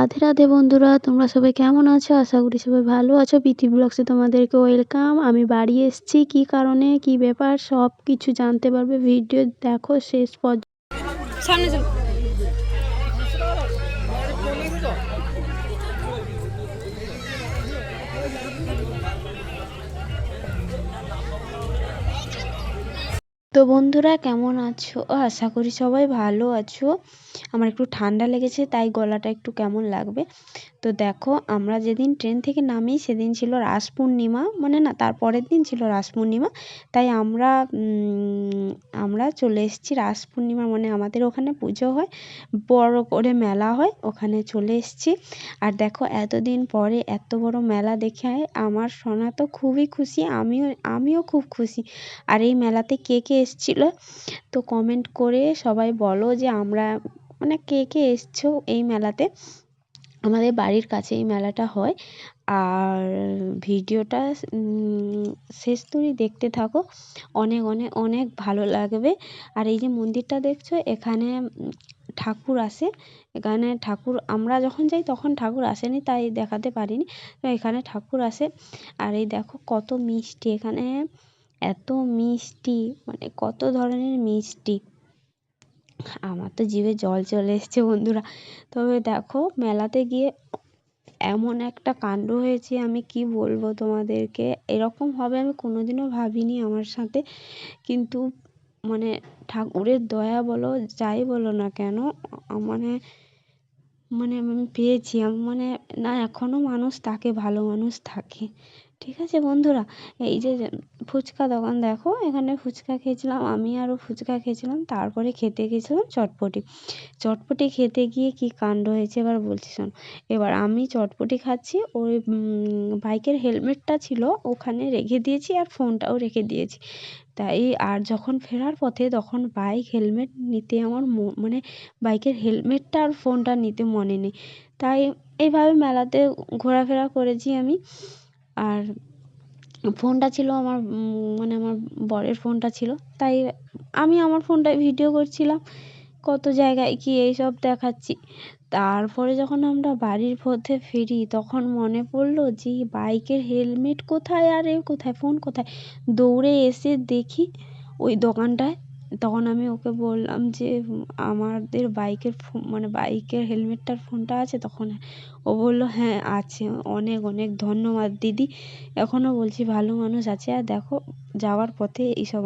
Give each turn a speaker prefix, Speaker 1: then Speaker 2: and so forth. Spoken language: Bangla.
Speaker 1: রাধে রাধে বন্ধুরা, তোমরা সবাই কেমন আছো? আশা করি সবাই ভালো আছো। প্রীতি ব্লগসে তোমাদেরকে ওয়েলকাম। আমি বাড়ি এসেছি, কী কারণে, কী ব্যাপার, সব কিছু জানতে পারবে। ভিডিও দেখো শেষ পর্যন্ত। সামনে চলো। তো বন্ধুরা কেমন আছো? আশা করি সবাই ভালো আছো। আমার একটু ঠান্ডা লেগেছে, তাই গলাটা একটু কেমন লাগবে। তো দেখো, আমরা যেদিন ট্রেন থেকে নামি সেদিন ছিল রাস পূর্ণিমা, মানে না, তার পরের দিন ছিল রাস পূর্ণিমা। তাই আমরা চলে এসেছি রাস পূর্ণিমা, মানে আমাদের ওখানে পুজো হয়, বড় করে মেলা হয়, ওখানে চলে এসেছি। আর দেখো, এতদিন পরে এত বড় মেলা দেখে আমার সোনা তো খুবই খুশি, আমিও খুব খুশি। আর এই মেলাতে কে কে এসেছিলো তো কমেন্ট করে সবাই বলো যে আমরা, মানে কে কে এসছো এই মেলাতে। আমাদের বাড়ির কাছে এই মেলাটা হয়। আর ভিডিওটা শেষ তুই দেখতে থাকো, অনেক অনেক অনেক ভালো লাগবে। আর এই যে মন্দিরটা দেখছো, এখানে ঠাকুর আসে। এখানে ঠাকুর, আমরা যখন যাই তখন ঠাকুর আসেনি, তাই দেখাতে পারিনি। তো এখানে ঠাকুর আসে। আর এই দেখো কত মিষ্টি এখানে, এত মিষ্টি, মানে কত ধরনের মিষ্টি, আমার তো জিভে জল চলে এসছে বন্ধুরা। তবে দেখো, মেলাতে গিয়ে এমন একটা কাণ্ড হয়েছে, আমি কি বলবো তোমাদেরকে, এরকম হবে আমি কোনোদিনও ভাবিনি আমার সাথে। কিন্তু মানে ঠাকুরের দয়া বলো, যাই বলো না কেন, মানে মানে আমি পেয়েছি, আমি মানে না, এখনও মানুষ থাকে, ভালো মানুষ থাকে। ঠিক আছে বন্ধুরা, এই যে ফুচকা দোকান দেখো, এখানে ফুচকা খেয়েছিলাম আমি, আরও ফুচকা খেয়েছিলাম। তারপরে খেতে গেছিলাম চটপটি খেতে গিয়ে কি কাণ্ড হয়েছে এবার বলছি শোন। এবার আমি চটপটি খাচ্ছি, ওই বাইকের হেলমেটটা ছিল ওখানে রেখে দিয়েছি, আর ফোনটাও রেখে দিয়েছি। তাই আর যখন ফেরার পথে, তখন হেলমেট নিতে আমার মানে বাইকের হেলমেটটা আর ফোনটা নিতে মনে নেই। তাই এইভাবে মেলাতে ঘোরাফেরা করেছি আমি। আর ফোনটা ছিল আমার, মানে আমার বরের ফোনটা ছিল, তাই আমি আমার ফোনটায় ভিডিও করছিলাম, কত জায়গায় কি এইসব দেখাচ্ছি। তারপরে যখন আমরা বাড়ির পথে ফিরি, তখন মনে পড়লো যে বাইকের হেলমেট কোথায়, আর এ কোথায়, ফোন কোথায়। দৌড়ে এসে দেখি ওই দোকানটায়। তখন আমি ওকে বললাম যে আমাদের বাইকের মানে বাইকের হেলমেটটার ফোনটা আছে? তখন ও বললো হ্যাঁ আছে। অনেক অনেক ধন্যবাদ দিদি, এখনও বলছি ভালো মানুষ আছে। আর দেখো, যাওয়ার পথে এইসব